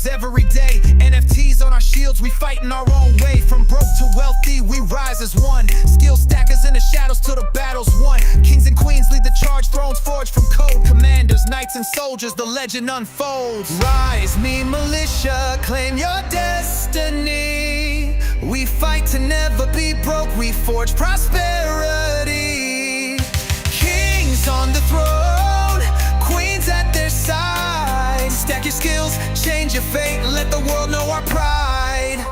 skills every day. NFTs on our shields, we fight in our own way. From broke to wealthy, we rise as one. Skill stackers in the shadows till the battle's won. Kings and queens lead the charge, thrones forged from code. Commanders, knights and soldiers, the legend unfolds. Rise, me militia, claim your destiny. We fight to never be broke, we forge prosperity. Kings on the throne, queens at their side. Stack your skills, change your fate, let the world know our pride.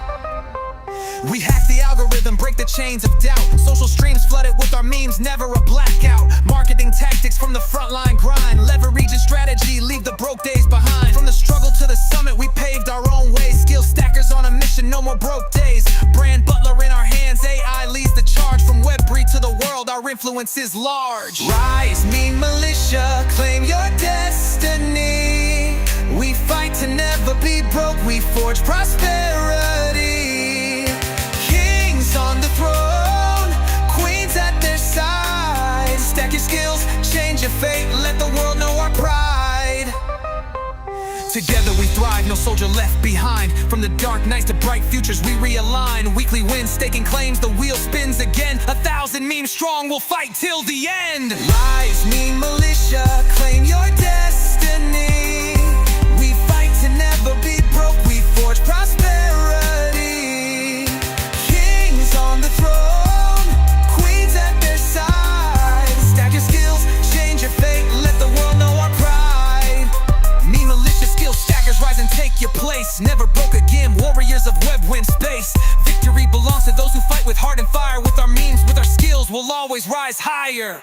We hack the algorithm, break the chains of doubt. Social streams flooded with our memes, never a blackout. Marketing tactics from the frontline grind. Leverage and strategy, leave the broke days behind. From the struggle to the summit, we paved our own way. Skill stackers on a mission, no more broke days. Brand butler in our hands, AI leads the charge. From Web3 to the world, our influence is large. Rise, me militia, claim your destiny. We fight to never be broke, we forge prosperity. On the throne, queens at their side. Stack your skills, change your fate, let the world know our pride. Together we thrive, no soldier left behind. From the dark nights to bright futures we realign. Weekly wins, staking claims, the wheel spins again. 1,000 memes strong, we'll fight till the end. Rise, me militia, claim your destiny. We fight to never be broke, we forge prosperity. On the throne, queens at their side. Stack your skills, change your fate, let the world know our pride. Me militia skill stackers, rise and take your place. Never broke again, warriors of web win space. Victory belongs to those who fight with heart and fire. With our memes, with our skills, we'll always rise higher.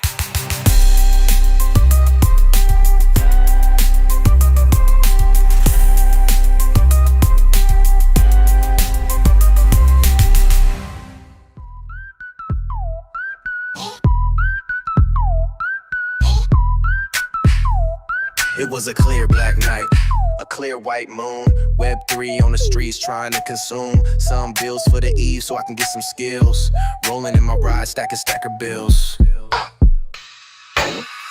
It was a clear black night, a clear white moon. Web3 on the streets trying to consume some bills for the eve so I can get some skills. Rolling in my ride, stacker bills.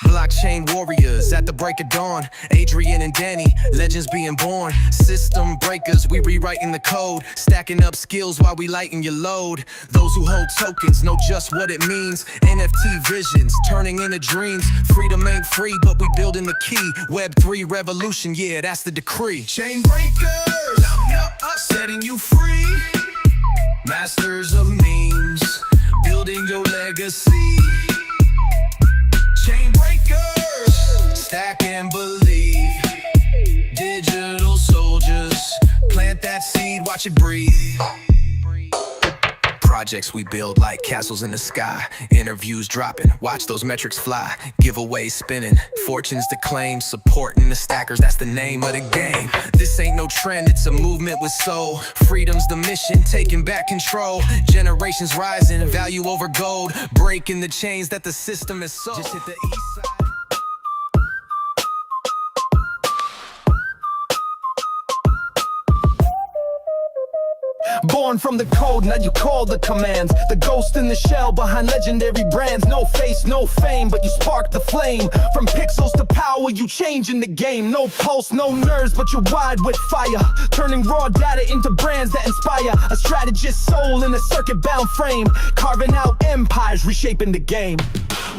Blockchain warriors at the break of dawn. Adrian and Danny, legends being born. System breakers, we rewriting the code. Stacking up skills while we lighten your load. Those who hold tokens know just what it means. NFT visions, turning into dreams. Freedom ain't free, but we building the key. Web3 revolution, yeah, that's the decree. Chain breakers, setting you free. Masters of memes, building your legacy. Chain breakers, stack and believe. Digital soldiers, plant that seed, watch it breathe. Projects we build like castles in the sky. Interviews dropping, watch those metrics fly. Giveaways spinning, fortunes to claim. Supporting the stackers, that's the name of the game. This ain't no trend, it's a movement with soul. Freedom's the mission, taking back control. Generations rising, value over gold. Breaking the chains that the system has sold. Just hit the east side. Born from the code, now you call the commands. The ghost in the shell behind legendary brands. No face, no fame, but you spark the flame. From pixels to power, you changing the game. No pulse, no nerves, but you're wide with fire. Turning raw data into brands that inspire. A strategist soul in a circuit-bound frame. Carving out empires, reshaping the game.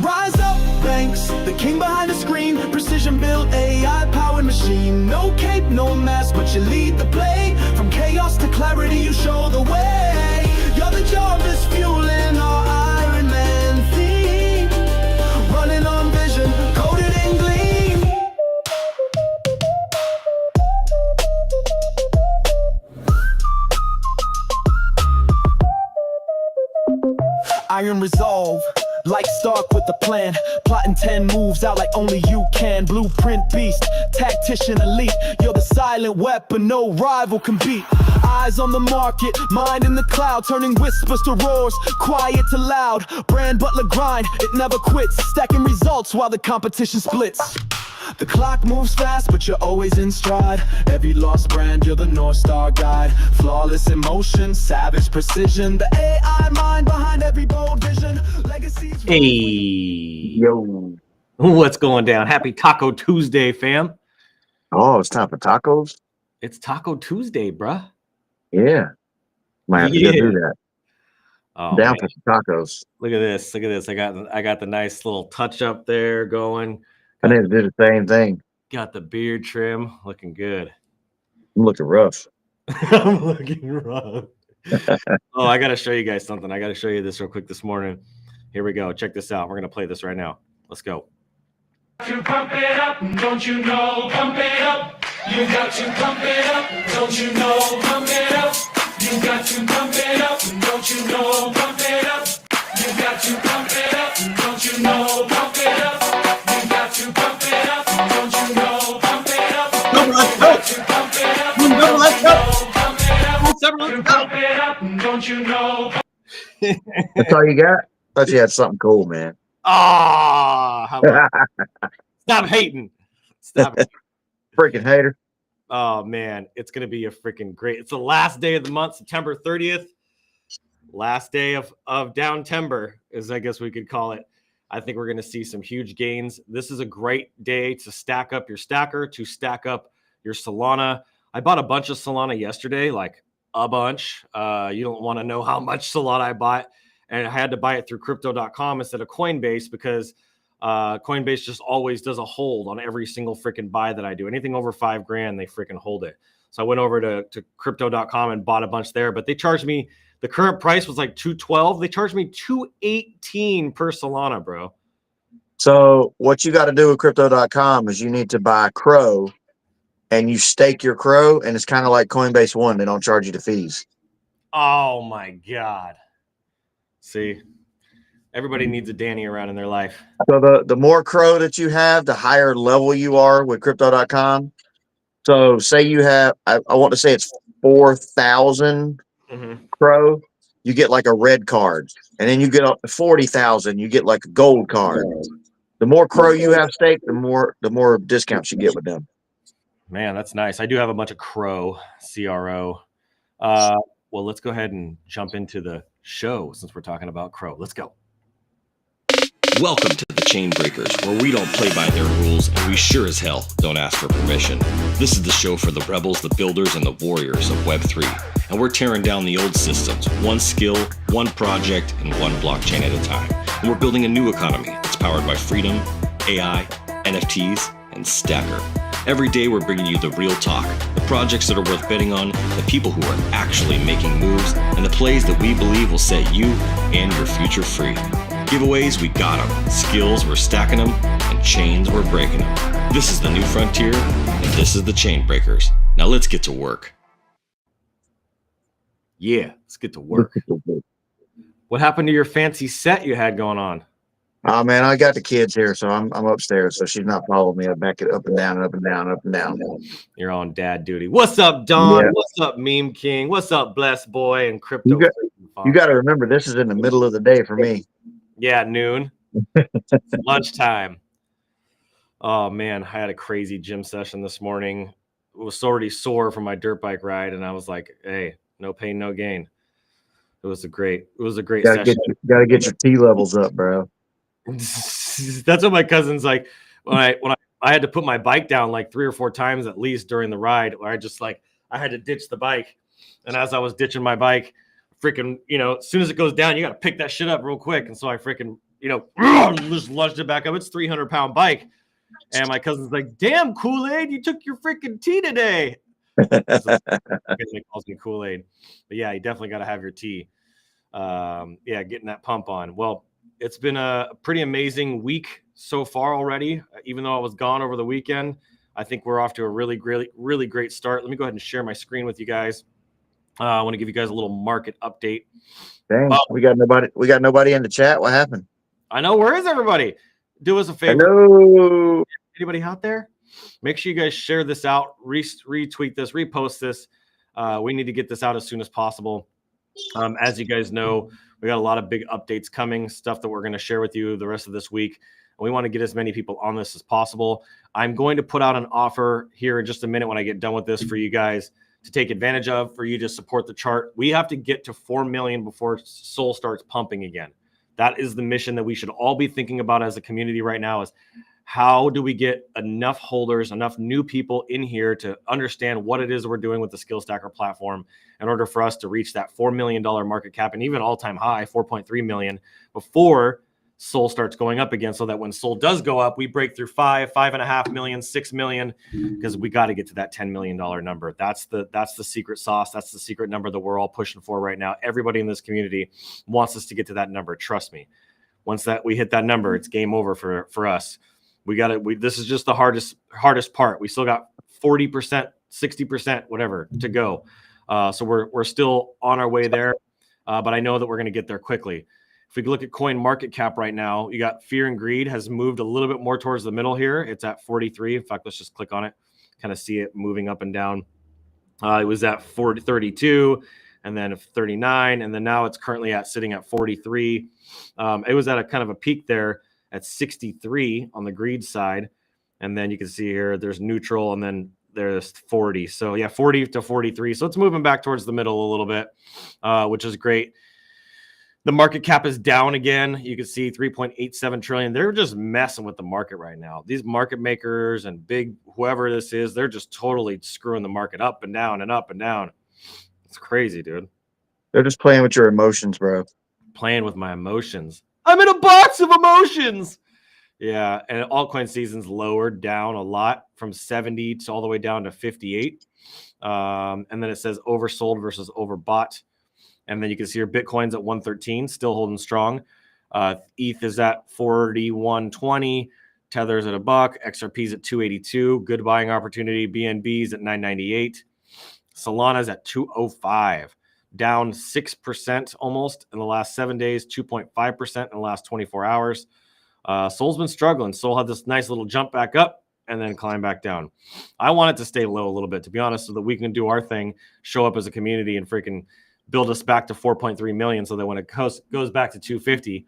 Rise up, Banks, the king behind the screen. Precision-built AI-powered machine. No cape, no mask, but you lead the play. From chaos to clarity, you show the way. You're the Jarvis fueling our Iron Man theme. Running on vision, coded in gleam. Iron resolve, like Stark with a plan. Plotting 10 moves out like only you can. Blueprint beast, tactician elite. You're the silent weapon no rival can beat. Eyes on the market, mind in the cloud. Turning whispers to roars, quiet to loud. Brand butler grind, it never quits. Stacking results while the competition splits. The clock moves fast, but you're always in stride. Every lost brand, you're the North Star guide. Flawless emotion, savage precision. The AI mind behind every bold vision. Legacies. Hey. Yo. What's going down? Happy Taco Tuesday, fam. Oh, it's time for tacos? It's Taco Tuesday, bruh. Yeah. Might have to go do that. Oh, Down man. for some tacos. Look at this. Look at this. I got the nice little touch up there going. I need to do the same thing. Got the beard trim looking good. I'm looking rough. I'm looking rough. Oh, I got to show you guys something. I got to show you this real quick this morning. Here we go. Check this out. We're going to play this right now. Let's go. To pump it up, don't you know? Pump it up. You got to pump it up, don't you know? Pump it up. You got to pump it up, don't you know? Pump it up. You got to pump it up, don't you know? Pump it up. You got to pump it up, don't you know? Pump it up. You got to pump it up, don't you know? Pump it up. Pump it up, don't you know? That's all you got? Thought you had something cool, man. Ah, how about stop hating. Stop. Freaking hater. Oh man, it's gonna be a freaking great. It's the last day of the month, September 30th. Last day of Downtember, as I guess we could call it. I think we're gonna see some huge gains. This is a great day to stack up your stacker, to stack up your Solana. I bought a bunch of Solana yesterday, like a bunch. You don't want to know how much Solana I bought. And I had to buy it through crypto.com instead of Coinbase because Coinbase just always does a hold on every single freaking buy that I do. Anything over $5,000, they freaking hold it. So I went over to crypto.com and bought a bunch there, but they charged me, the current price was like $212. They charged me $218 per Solana, bro. So what you got to do with crypto.com is you need to buy Crow and you stake your Crow, and it's kind of like Coinbase One. They don't charge you the fees. Oh my God. See, everybody needs a Danny around in their life. So the more Crow that you have, the higher level you are with crypto.com. So say you have, I want to say it's 4,000 Crow, you get like a red card. And then you get up to 40,000, you get like a gold card. The more Crow you have staked, the more discounts you get with them. Man, that's nice. I do have a bunch of Crow, CRO. Well, let's go ahead and jump into the show since we're talking about Crow. Let's go. Welcome to the Chain Breakers, where we don't play by their rules and we sure as hell don't ask for permission. This is the show for the rebels, the builders, and the warriors of Web3. And we're tearing down the old systems, one skill, one project, and one blockchain at a time. And we're building a new economy that's powered by freedom, AI, NFTs, and Stacker. Every day we're bringing you the real talk, the projects that are worth betting on, the people who are actually making moves, and the plays that we believe will set you and your future free. Giveaways, we got them. Skills, we're stacking them. And chains, we're breaking them. This is the new frontier, and this is the Chain Breakers. Now let's get to work. Yeah, let's get to work. What happened to your fancy set you had going on? Oh man, I got the kids here, so I'm upstairs, so she's not following me. I back it up and down, up and down, up and down. You're on dad duty. What's up, Don? Yeah. What's up, Meme King? What's up, Blessed Boy and Crypto? You got to remember, this is in the middle of the day for me. Yeah, noon. Lunchtime. Oh man, I had a crazy gym session this morning. It was already sore from my dirt bike ride, and I was like, "Hey, no pain, no gain." It was a great session. Got to get your T levels up, bro. That's what my cousin's like. When I had to put my bike down like 3 or 4 times at least during the ride, where I had to ditch the bike, and as I was ditching my bike, freaking, as soon as it goes down, you got to pick that shit up real quick, and so I freaking, just lunged it back up. It's 300-pound bike, and my cousin's like, "Damn, Kool-Aid, you took your freaking tea today." So, he calls me Kool-Aid, but yeah, you definitely got to have your tea. Getting that pump on. Well, it's been a pretty amazing week so far already. Even though I was gone over the weekend, I think we're off to a really great start. Let me go ahead and share my screen with you guys. I want to give you guys a little market update. Dang, we got nobody in the chat. What happened? I know. Where is everybody? Do us a favor. Hello. Anybody out there? Make sure you guys share this out, retweet this, repost this. We need to get this out as soon as possible. As you guys know, we got a lot of big updates coming, stuff that we're going to share with you the rest of this week. And we want to get as many people on this as possible. I'm going to put out an offer here in just a minute when I get done with this for you guys to take advantage of, for you to support the chart. We have to get to 4 million before Sol starts pumping again. That is the mission that we should all be thinking about as a community right now, is How do we get enough holders, enough new people in here to understand what it is we're doing with the Skill Stacker platform in order for us to reach that $4 million market cap and even all-time high, 4.3 million, before Sol starts going up again, so that when Sol does go up, we break through 5.5 million, 6 million, because we got to get to that $10 million number. That's the secret sauce. That's the secret number that we're all pushing for right now. Everybody in this community wants us to get to that number. Trust me. Once that we hit that number, it's game over for us. This is just the hardest part. We still got 40%, 60%, whatever to go. So we're still on our way there. But I know that we're going to get there quickly. If we look at coin market cap right now, you got Fear and Greed has moved a little bit more towards the middle here. It's at 43. In fact, let's just click on it, kind of see it moving up and down. It was at 32 and then 39. And then now it's currently sitting at 43. It was at a kind of a peak there at 63 on the greed side. And then you can see here, there's neutral and then there's 40. So yeah, 40 to 43. So it's moving back towards the middle a little bit, which is great. The market cap is down again. You can see 3.87 trillion. They're just messing with the market right now. These market makers and big whoever this is, they're just totally screwing the market up and down and up and down. It's crazy, dude. They're just playing with your emotions, bro. Playing with my emotions. I'm in a box of emotions. Yeah, and altcoin season's lowered down a lot from 70 to all the way down to 58. And then it says oversold versus overbought. And then you can see your Bitcoin's at 113, still holding strong. ETH is at 41.20. Tether's at $1. XRP's at 282. Good buying opportunity. BNB's at 998. Solana's at 205. Down 6% almost in the last 7 days, 2.5% in the last 24 hours. Sol's been struggling. Sol had this nice little jump back up and then climb back down. I want it to stay low a little bit, to be honest, so that we can do our thing, show up as a community and freaking build us back to 4.3 million, so that when it goes back to 250,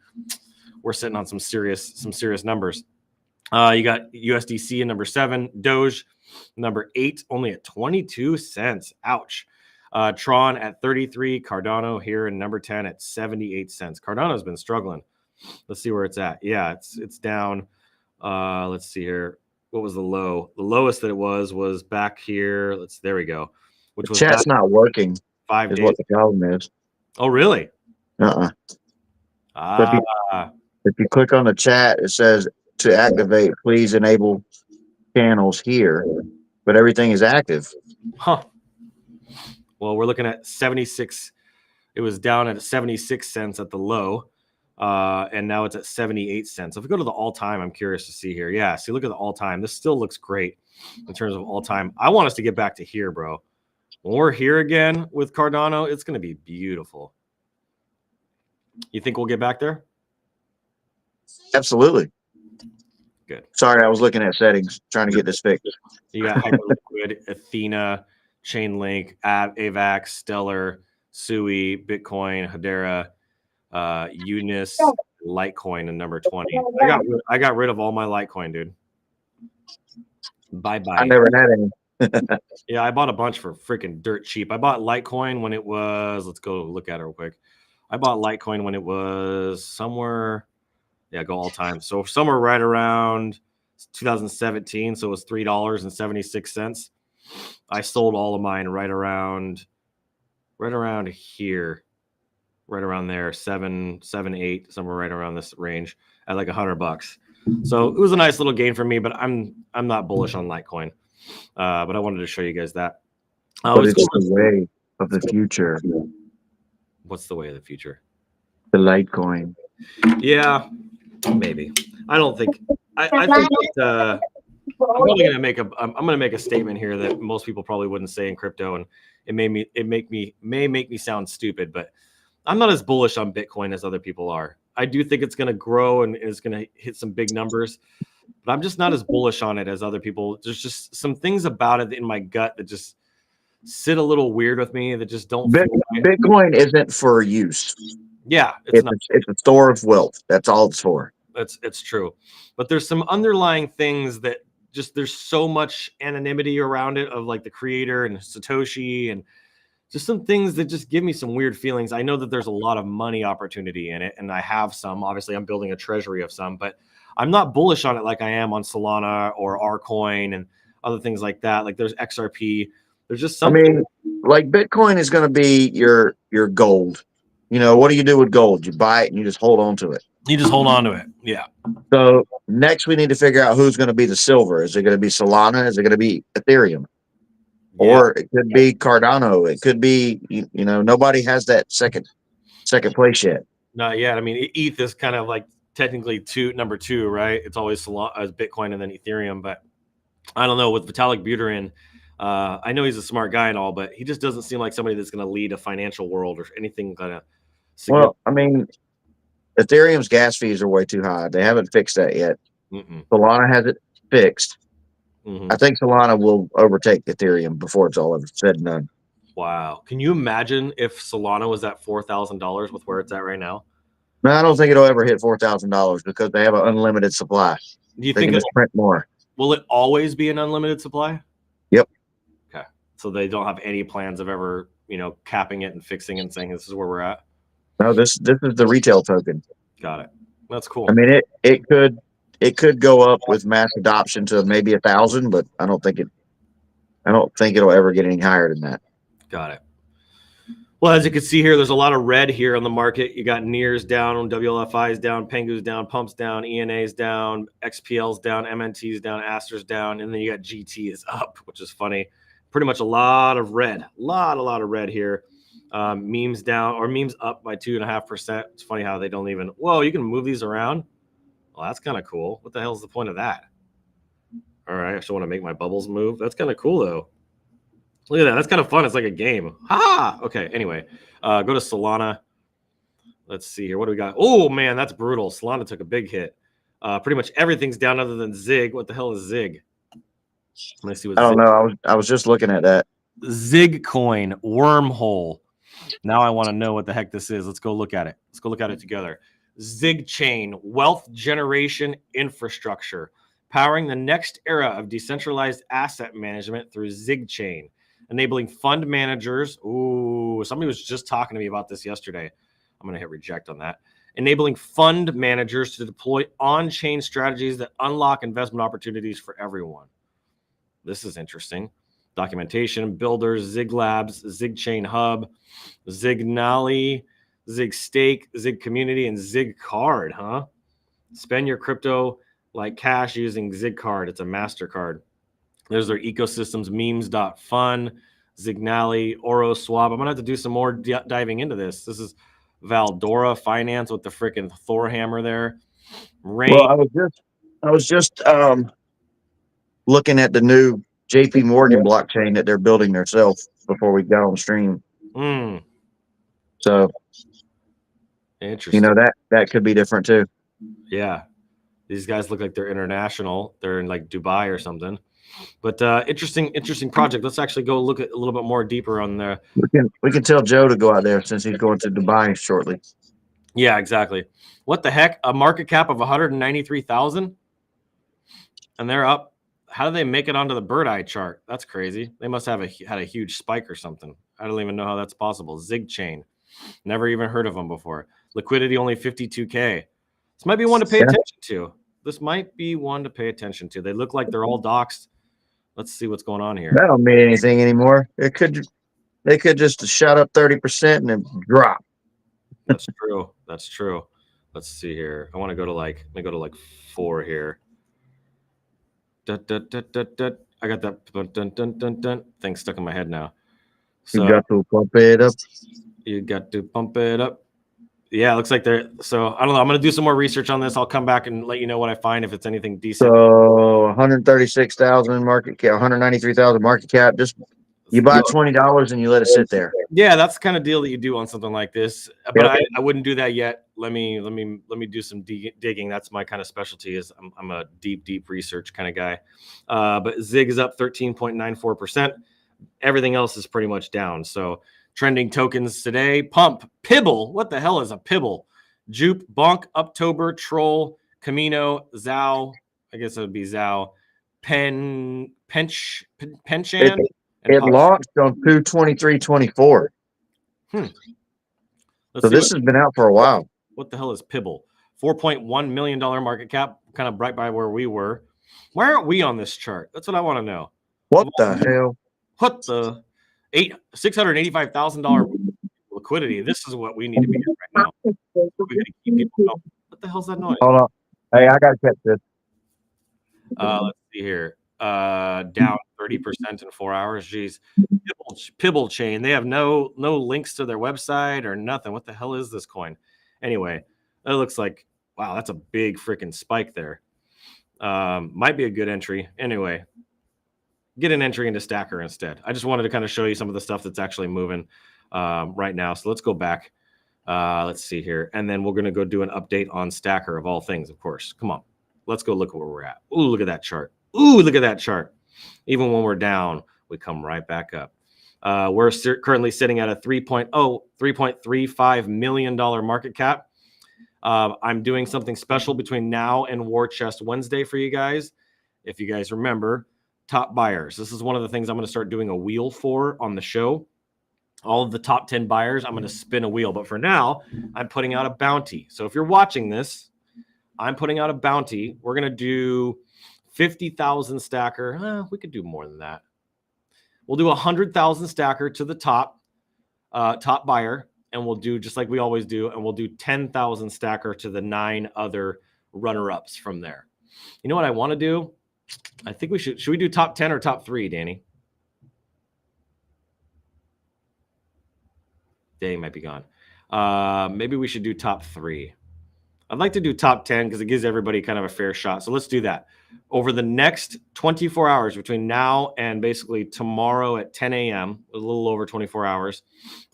we're sitting on some serious numbers. You got USDC in number 7, Doge number 8, only at 22 cents. Ouch. Tron at 33, Cardano here in number 10 at 78 cents. Cardano's been struggling. Let's see where it's at. Yeah, it's down. Let's see here. What was the low? The lowest that it was back here. There we go. Which was Chat's not working. 5 Is days. what the problem is. Oh, really? So if you click on the chat, it says to activate, please enable channels here, but everything is active. Huh. Well, we're looking at 76. It was down at 76 cents at the low, and now it's at 78 cents. If we go to the all-time, I'm curious to see here. Yeah, see, look at the all-time. This still looks great in terms of all-time. I want us to get back to here, bro. When we're here again with Cardano, it's going to be beautiful. You think we'll get back there? Absolutely. Good. Sorry, I was looking at settings, trying to get this fixed. You got Hyperliquid, Athena, Chainlink, AVAX, Stellar, Sui, Bitcoin, Hedera, Unis, Litecoin, and number 20. I got rid of all my Litecoin, dude. Bye-bye. I never had any. Yeah, I bought a bunch for freaking dirt cheap. I bought Litecoin when it was, let's go look at it real quick. I bought Litecoin when it was somewhere, yeah, go all time. So somewhere right around 2017. So it was $3.76. I sold all of mine right around here, right around there, 7, 8, somewhere right around this range at like $100. So it was a nice little gain for me, but I'm not bullish on Litecoin. But I wanted to show you guys that. But it's the way of the future. What's the way of the future? The Litecoin. Yeah, maybe. I don't think. I think that, I'm probably gonna make a statement here that most people probably wouldn't say in crypto, and it may make me sound stupid, but I'm not as bullish on Bitcoin as other people are. I do think it's gonna grow and it's gonna hit some big numbers, but I'm just not as bullish on it as other people. There's just some things about it in my gut that just sit a little weird with me, that just don't feel right. Bitcoin isn't for use. Yeah, it's a store of wealth. That's all it's for. It's true. But there's some underlying things that just, there's so much anonymity around it, of like the creator and Satoshi, and just some things that just give me some weird feelings. I know that there's a lot of money opportunity in it, and I have some. Obviously, I'm building a treasury of some, but I'm not bullish on it like I am on Solana or Rcoin and other things like that. Like there's XRP. There's just I something. mean, like Bitcoin is going to be your gold. You know, what do you do with gold? You buy it and you just hold on to it. You just hold on to it. Yeah. So next we need to figure out who's going to be the silver. Is it going to be Solana? Is it going to be Ethereum? Or it could be Cardano. It could be, you know, nobody has that second place yet. Not yet. I mean, ETH is kind of like technically number two, right? It's always Bitcoin and then Ethereum, but I don't know with Vitalik Buterin. I know he's a smart guy and all, but he just doesn't seem like somebody that's going to lead a financial world or anything kind of. Well, I mean, Ethereum's gas fees are way too high. They haven't fixed that yet. Solana has it fixed. I think Solana will overtake Ethereum before it's all ever said and done. Wow. Can you imagine if Solana was at $4,000 with where it's at right now? No, I don't think it'll ever hit $4,000 because they have an unlimited supply. Do you they think can just print more? Will it always be an unlimited supply? Yep. Okay. So they don't have any plans of ever, capping it and fixing and saying this is where we're at? No, this is the retail token. Got it. That's cool. I mean, it could go up with mass adoption to maybe 1,000, but I don't think it'll ever get any higher than that. Got it. Well, as you can see here, there's a lot of red here on the market. You got NIR's down, WLFI's down, Pengu's down, Pump's down, ENA's down, XPL's down, MNT's down, Aster's down, and then you got GT is up, which is funny. Pretty much a lot of red. A lot of red here. Memes down, or memes up by 2.5%. It's funny how they don't even, whoa, you can move these around? Well, that's kind of cool. What the hell is the point of that? All right, I still want to make my bubbles move. That's kind of cool, though. Look at that. That's kind of fun. It's like a game. Ah, okay. Anyway, go to Solana. Let's see here. What do we got? Oh, man, that's brutal. Solana took a big hit. Pretty much everything's down other than Zig. What the hell is Zig? Let me see what I don't know. I was just looking at that. Zig coin, wormhole. Now I want to know what the heck this is. Let's go look at it. Let's go look at it together. Zig chain, wealth generation infrastructure, powering the next era of decentralized asset management through Zig chain. Enabling fund managers. Ooh, somebody was just talking to me about this yesterday. I'm going to hit reject on that. Enabling fund managers to deploy on-chain strategies that unlock investment opportunities for everyone. This is interesting. Documentation, builders, Zig Labs, Zig Chain Hub, Zignali, Zig Stake, Zig Community, and Zig Card, huh? Spend your crypto like cash using Zig Card. It's a MasterCard. There's their ecosystems, memes.fun, Zignali, Oro Swap. I'm going to have to do some more diving into this. This is Valdora Finance with the freaking Thor hammer there. Rain. Well, I was just looking at the new JP Morgan blockchain that they're building themselves before we got on stream. So, interesting. That could be different too. Yeah. These guys look like they're international. They're in like Dubai or something. But interesting project. Let's actually go look at a little bit more deeper on there. We can tell Joe to go out there since he's going to Dubai shortly. Yeah, exactly. What the heck? A market cap of 193,000, and they're up. How do they make it onto the bird eye chart? That's crazy. They must have had a huge spike or something. I don't even know how that's possible. Zig chain. Never even heard of them before. Liquidity only 52K. This might be one to pay attention to. This might be one to pay attention to. They look like they're all doxed. Let's see what's going on here. That don't mean anything anymore. They could just shot up 30% and then drop. That's true. That's true. Let's see here. I want to go to let me go to 4 here. I got that thing stuck in my head now. So you got to pump it up. You got to pump it up. Yeah, it looks like they're. So I don't know. I'm going to do some more research on this. I'll come back and let you know what I find if it's anything decent. So 136,000 market cap, 193,000 market cap. Just you buy $20 and you let it sit there. Yeah, that's the kind of deal that you do on something like this. But I wouldn't do that yet. Let me do some digging. That's my kind of specialty. Is I'm a deep research kind of guy. But Zig is up 13.94%. Everything else is pretty much down. So trending tokens today: Pump, Pibble. What the hell is a Pibble? Jupe, Bonk, Uptober, Troll, Camino, Zao. I guess it would be Zao. Penchan. It launched on 2/23/24. So this has been out for a while. What the hell is Pibble? $4.1 million market cap, kind of right by where we were. Why aren't we on this chart? That's what I want to know. What the hell? What the $685,000 liquidity? This is what we need to be at right now. We got to keep people going. What the hell's that noise? Hold on. Hey, I gotta catch this. Let's see here. Down 30% in 4 hours. Jeez. Pibble chain. They have no links to their website or nothing. What the hell is this coin? Anyway, it looks like, wow, that's a big freaking spike there. Might be a good entry. Anyway, get an entry into Stacker instead. I just wanted to kind of show you some of the stuff that's actually moving right now. So let's go back. Let's see here. And then we're going to go do an update on Stacker of all things, of course. Come on. Let's go look where we're at. Ooh, look at that chart. Ooh, look at that chart. Even when we're down, we come right back up. We're currently sitting at a $3.35 million market cap. I'm doing something special between now and War Chest Wednesday for you guys. If you guys remember, top buyers. This is one of the things I'm going to start doing a wheel for on the show. All of the top 10 buyers, I'm going to spin a wheel. But for now, I'm putting out a bounty. So if you're watching this, I'm putting out a bounty. We're going to do 50,000 stacker. We could do more than that. We'll do 100,000 stacker to the top buyer. And we'll do just like we always do. And we'll do 10,000 stacker to the 9 other runner-ups from there. You know what I want to do? I think we should we do top 10 or top 3, Danny? Danny might be gone. Maybe we should do top 3. I'd like to do top 10 because it gives everybody kind of a fair shot. So let's do that. Over the next 24 hours between now and basically tomorrow at 10 a.m., a little over 24 hours,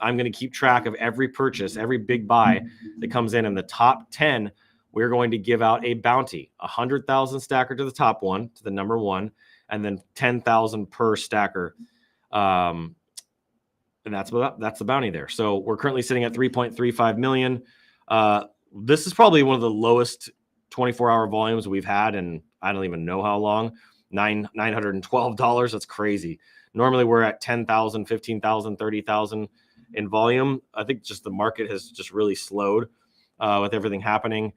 I'm going to keep track of every purchase, every big buy that comes in the top 10. We're going to give out a bounty, 100,000 stacker to the top one, to the number 1, and then 10,000 per stacker. And that's the bounty there. So we're currently sitting at 3.35 million. This is probably one of the lowest 24-hour volumes we've had, and I don't even know how long. $912. That's crazy. Normally we're at 10,000, 15,000, 30,000 in volume. I think just the market has just really slowed with everything happening.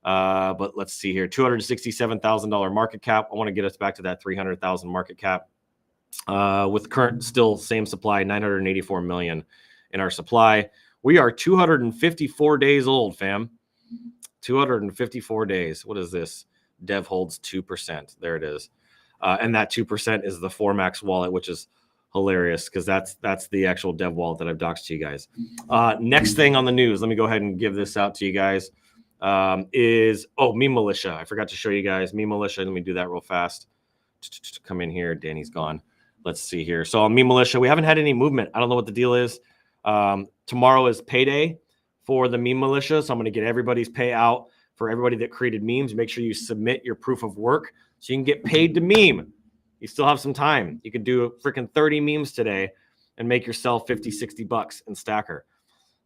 But let's see here, $267,000 market cap. I want to get us back to that 300,000 market cap. With current still same supply, 984 million in our supply. We are 254 days old, fam. 254 days. What is this? Dev holds 2%. There it is. And that 2% is the Formax wallet, which is hilarious because that's the actual dev wallet that I've doxed to you guys. Next thing on the news, let me go ahead and give this out to you guys. Is Meme Militia. I forgot to show you guys Meme Militia. Let me do that real fast. Come in here. Danny's gone. Let's see here. So on Meme Militia, we haven't had any movement. I don't know what the deal is. Tomorrow is payday for the Meme Militia. So I'm going to get everybody's payout for everybody that created memes. Make sure you submit your proof of work so you can get paid to meme. You still have some time. You could do freaking 30 memes today and make yourself 50, 60 bucks in stacker.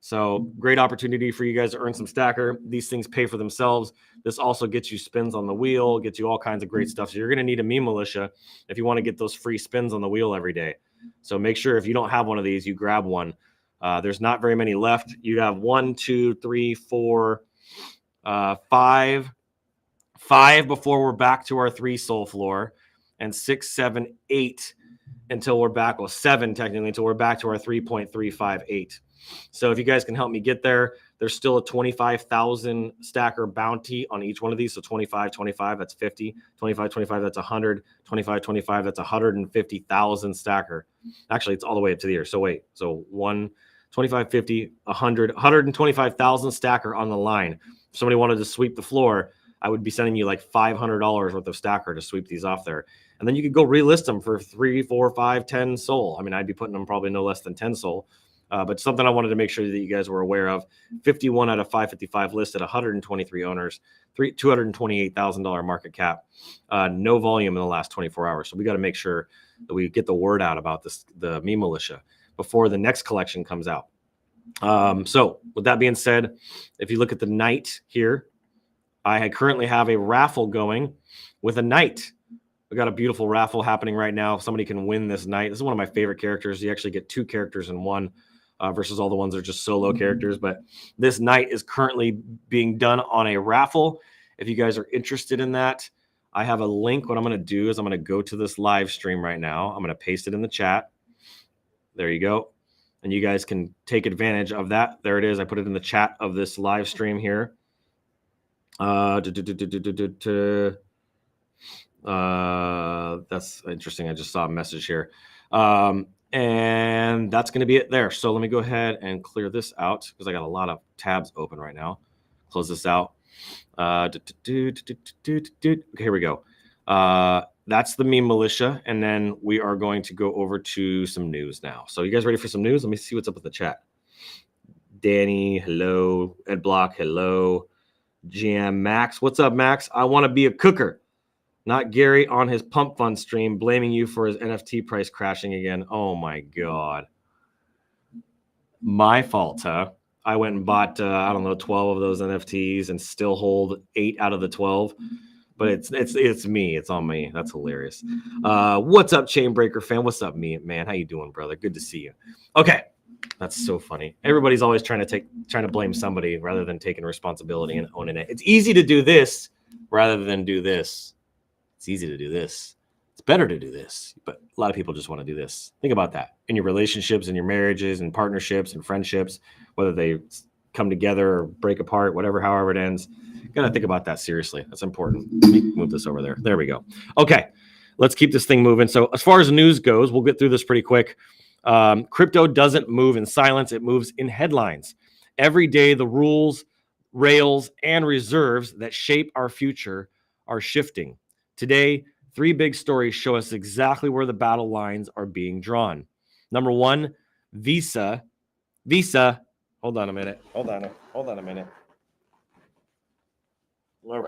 So great opportunity for you guys to earn some stacker. These things pay for themselves. This also gets you spins on the wheel, gets you all kinds of great stuff. So you're going to need a Meme Militia if you want to get those free spins on the wheel every day. So make sure if you don't have one of these, you grab one. There's not very many left. You have 1, 2, 3, 4, 5 before we're back to our 3 soul floor, and 6, 7, 8 until we're back. Well, 7 technically until we're back to our 3.358. So if you guys can help me get there, there's still a 25,000 stacker bounty on each one of these. So 25, 25, that's 50, 25, 25, that's 100, 25, 25, that's 150,000 stacker. Actually, it's all the way up to the year. So wait, so 1, 25, 50, 100, 125,000 stacker on the line. If somebody wanted to sweep the floor, I would be sending you like $500 worth of stacker to sweep these off there. And then you could go relist them for 3, 4, 5, 10 soul. I mean, I'd be putting them probably no less than 10 soul. But something I wanted to make sure that you guys were aware of. 51 out of 555 listed, 123 owners, $228,000 market cap, no volume in the last 24 hours. So we got to make sure that we get the word out about this, the Meme Militia, before the next collection comes out. So with that being said, if you look at the night here, I currently have a raffle going with a knight. We got a beautiful raffle happening right now. If somebody can win this knight, this is one of my favorite characters. You actually get 2 characters in one. versus all the ones that are just solo characters. But this night is currently being done on a raffle. If you guys are interested in that, I have a link. What I'm going to do is I'm going to go to this live stream right now. I'm going to paste it in the chat. There you go. And you guys can take advantage of that. There it is. I put it in the chat of this live stream here. That's interesting. I just saw a message here. And that's going to be it there. So let me go ahead and clear this out because I got a lot of tabs open right now. Close this out. Okay, here we go. That's the meme militia. And then we are going to go over to some news now. So you guys ready for some news? Let me see what's up with the chat. Danny, hello. Ed Block, hello. GM Max, what's up, Max? I want to be a cooker. Not Gary on his pump fund stream blaming you for his NFT price crashing again. Oh my God. My fault, huh? I went and bought, 12 of those NFTs and still hold 8 out of the 12. But it's me. It's on me. That's hilarious. What's up, Chainbreaker fan? What's up, man? How you doing, brother? Good to see you. Okay. That's so funny. Everybody's always trying to blame somebody rather than taking responsibility and owning it. It's easy to do this rather than do this. It's easy to do this. It's better to do this. But a lot of people just want to do this. Think about that in your relationships, in your marriages, and partnerships, and friendships, whether they come together or break apart, however it ends. Got to think about that seriously. That's important. Let me move this over there. There we go. Okay, let's keep this thing moving. So as far as news goes, we'll get through this pretty quick. Crypto doesn't move in silence. It moves in headlines. Every day, the rules, rails, and reserves that shape our future are shifting. Today, 3 big stories show us exactly where the battle lines are being drawn. Number 1, Visa. Hold on a minute. Hold on a minute. All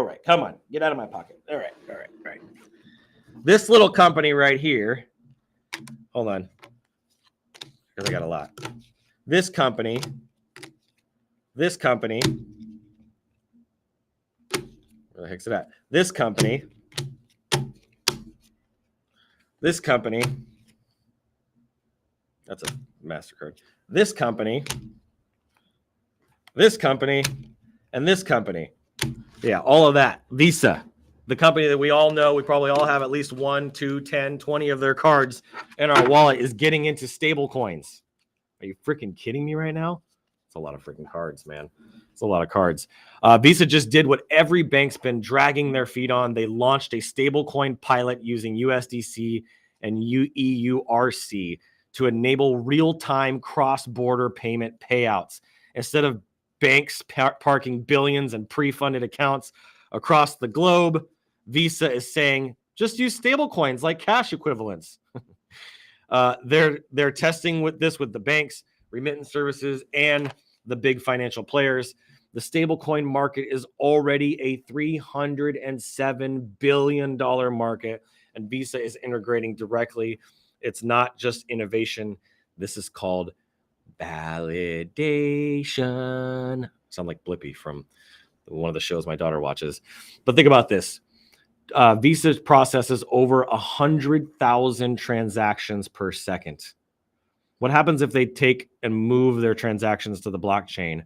right. Come on. Get out of my pocket. All right. This little company right here. Hold on. Because I got a lot. This company. Where the heck's it at? This company. That's a MasterCard. This company. And this company. Yeah, all of that. Visa. The company that we all know, we probably all have at least 1, 2, 10, 20 of their cards in our wallet, is getting into stable coins. Are you freaking kidding me right now? It's a lot of freaking cards, man. It's a lot of cards. Visa just did what every bank's been dragging their feet on. They launched a stablecoin pilot using USDC and EURC to enable real-time cross-border payment payouts. Instead of banks parking billions in pre-funded accounts across the globe, Visa is saying, just use stable coins like cash equivalents. They're testing with the banks, remittance services, and the big financial players. The stablecoin market is already a $307 billion market, and Visa is integrating directly. It's not just innovation. This is called validation. Sound like Blippi from one of the shows my daughter watches. But think about this. Visa processes over 100,000 transactions per second. What happens if they take and move their transactions to the blockchain?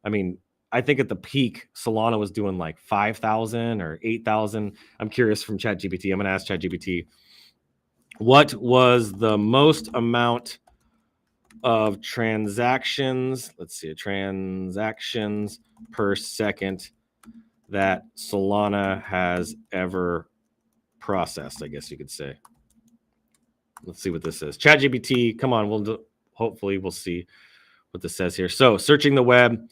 I mean, I think at the peak, Solana was doing like 5,000 or 8,000. I'm curious from ChatGPT. I'm going to ask ChatGPT, what was the most amount of transactions? Let's see, transactions per second that Solana has ever processed, I guess you could say. Let's see what this is. ChatGPT, come on, hopefully we'll see what this says here. So, searching the web,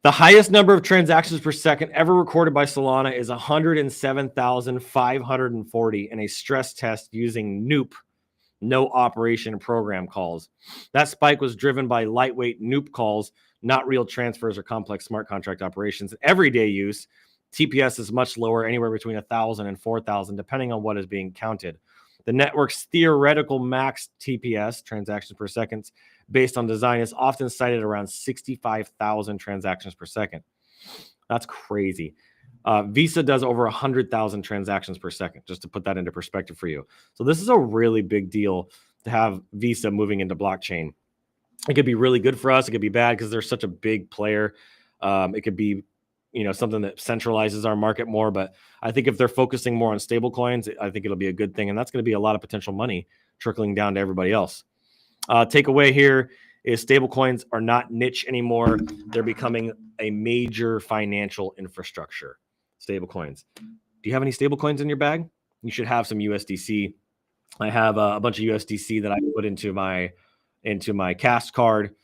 the highest number of transactions per second ever recorded by Solana is 107,540 in a stress test using NOOP, no operation program calls. That spike was driven by lightweight NOOP calls, not real transfers or complex smart contract operations. In everyday use, TPS is much lower, anywhere between 1,000 and 4,000, depending on what is being counted. The network's theoretical max TPS, transactions per second, based on design, is often cited around 65,000 transactions per second. That's crazy. Visa does over 100,000 transactions per second, just to put that into perspective for you. So this is a really big deal to have Visa moving into blockchain. It could be really good for us. It could be bad because they're such a big player. It could be, something that centralizes our market more. But I think if they're focusing more on stable coins, I think it'll be a good thing. And that's going to be a lot of potential money trickling down to everybody else. Takeaway here is stable coins are not niche anymore. They're becoming a major financial infrastructure. Stable coins. Do you have any stable coins in your bag? You should have some USDC. I have a bunch of USDC that I put into my cast card,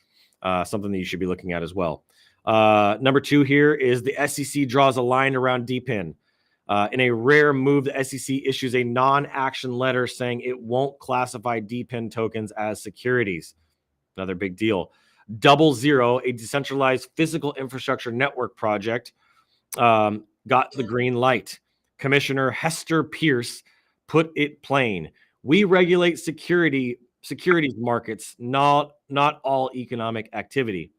something that you should be looking at as well. Number 2 here is the SEC draws a line around DPIN. In a rare move, the SEC issues a non-action letter saying it won't classify DPIN tokens as securities. Another big deal. 00, a decentralized physical infrastructure network project, got the green light. Commissioner Hester Pierce put it plain. We regulate securities markets, not all economic activity.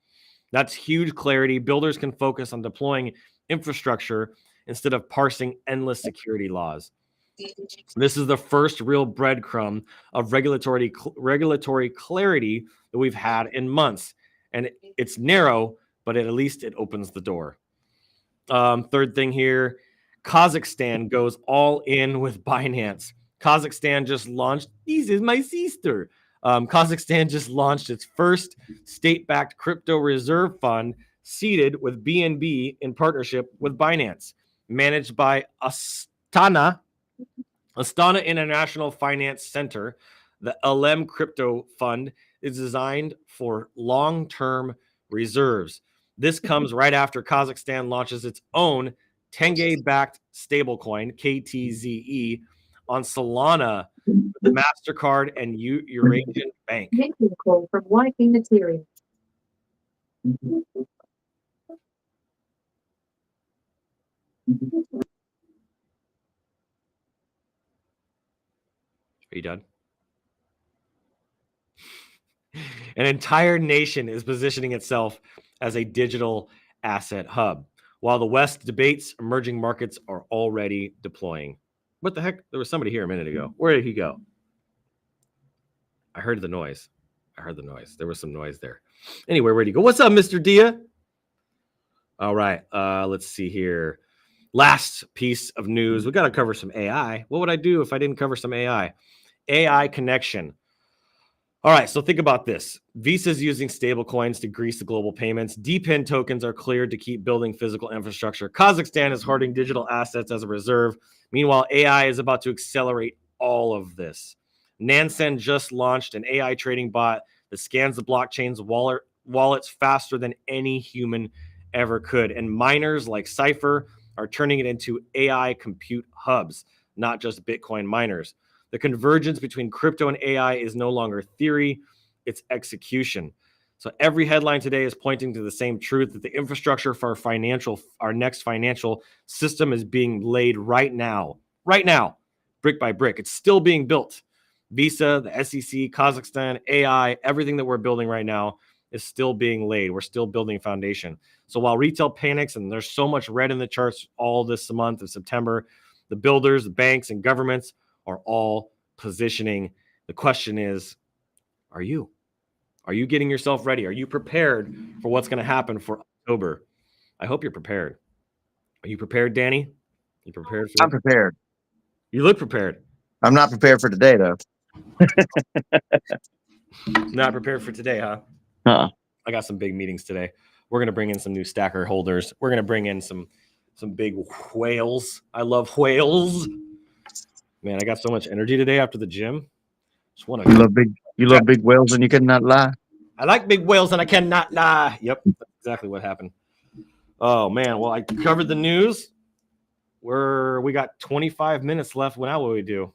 That's huge clarity. Builders can focus on deploying infrastructure instead of parsing endless security laws. This is the first real breadcrumb of regulatory clarity that we've had in months. And it's narrow, but at least it opens the door. Third thing here, Kazakhstan goes all in with Binance. Kazakhstan just launched, this is my sister. Kazakhstan just launched its first state-backed crypto reserve fund seeded with BNB in partnership with Binance, managed by Astana International Finance Center. The LM crypto fund is designed for long-term reserves. This comes right after Kazakhstan launches its own Tenge-backed stablecoin, KTZE, on Solana, the MasterCard and Eurasian Bank. Making a call from wifey material. Are you done? An entire nation is positioning itself as a digital asset hub, while the West debates, emerging markets are already deploying. What the heck? There was somebody here a minute ago. Where did he go? I heard the noise. There was some noise there. Anyway, where'd he go? What's up, Mr. Dia? All right. Let's see here. Last piece of news. We got to cover some AI. What would I do if I didn't cover some AI? AI connection. All right, so think about this. Visa's using stable coins to grease the global payments. DPIN tokens are cleared to keep building physical infrastructure. Kazakhstan is hoarding digital assets as a reserve. Meanwhile, AI is about to accelerate all of this. Nansen just launched an AI trading bot that scans the blockchain's wallets faster than any human ever could. And miners like Cypher are turning it into AI compute hubs, not just Bitcoin miners. The convergence between crypto and AI is no longer theory, it's execution. So every headline today is pointing to the same truth, that the infrastructure for our next financial system is being laid right now, brick by brick. It's still being built. Visa, the SEC, Kazakhstan, AI, everything that we're building right now is still being laid. We're still building foundation. So while retail panics, and there's so much red in the charts all this month of September, the builders, the banks, and governments are all positioning. The question is, are you getting yourself ready? Are you prepared for what's going to happen for October? I hope you're prepared. Are you prepared, Danny? You prepared? I'm prepared. You look prepared. I'm not prepared for today, though. Not prepared for today, huh? I got some big meetings today. We're going to bring in some new stacker holders. We're going to bring in some big whales. I love whales. Man, I got so much energy today after the gym. Just want to. You love big whales, and you cannot lie. I like big whales, and I cannot lie. Yep, that's exactly what happened. Oh man, well I covered the news. We got 25 minutes left. Now what do we do?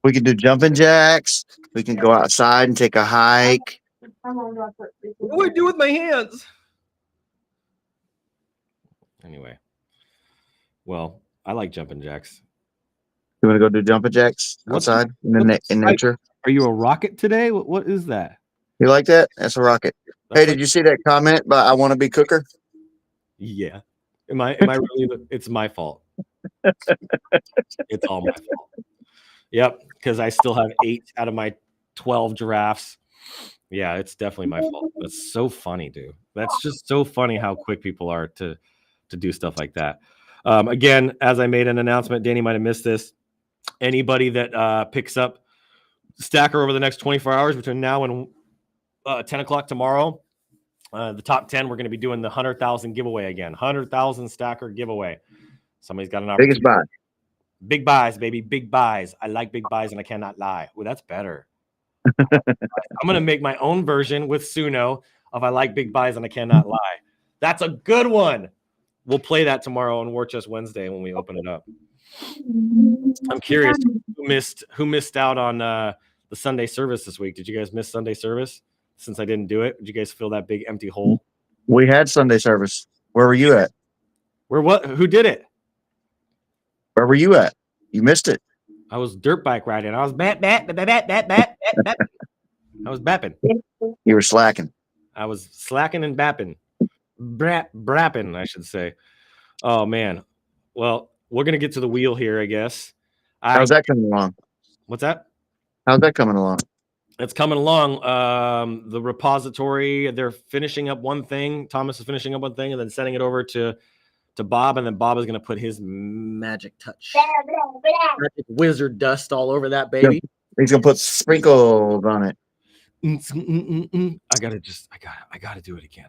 We can do jumping jacks. We can go outside and take a hike. What do I do with my hands? Anyway, well, I like jumping jacks. You want to go do jumping jacks outside in nature? Are you a rocket today? What is that? You like that? That's a rocket. Hey, did you see that comment by I Want to Be Cooker? Yeah. Am I really? It's my fault. It's all my fault. Yep, because I still have 8 out of my 12 giraffes. Yeah, it's definitely my fault. That's so funny, dude. That's just so funny how quick people are to do stuff like that. Again, as I made an announcement, Danny might have missed this. Anybody that picks up Stacker over the next 24 hours between now and 10 o'clock tomorrow, the top 10, we're going to be doing the 100,000 giveaway again. 100,000 Stacker giveaway. Somebody's got an opportunity. Biggest buy. Big buys, baby. Big buys. I like big buys and I cannot lie. Well, that's better. I'm going to make my own version with Suno of I like big buys and I cannot lie. That's a good one. We'll play that tomorrow on War Chest Wednesday when we open it up. I'm curious who missed out on the Sunday service this week. Did you guys miss Sunday service since I didn't do it? Did you guys feel that big empty hole? We had Sunday service. Where were you at? Who did it? Where were you at? You missed it. I was dirt bike riding. I was bat. I was bapping. You were slacking. I was slacking and bapping. Brapping, I should say. Oh man. Well, we're gonna get to the wheel here, I guess. How's that coming along? What's that? How's that coming along? It's coming along. The repository, they're finishing up one thing. Thomas is finishing up one thing and then sending it over to Bob, and then Bob is going to put his magic touch, magic wizard dust all over that baby. He's going to put sprinkles on it. I gotta do it again.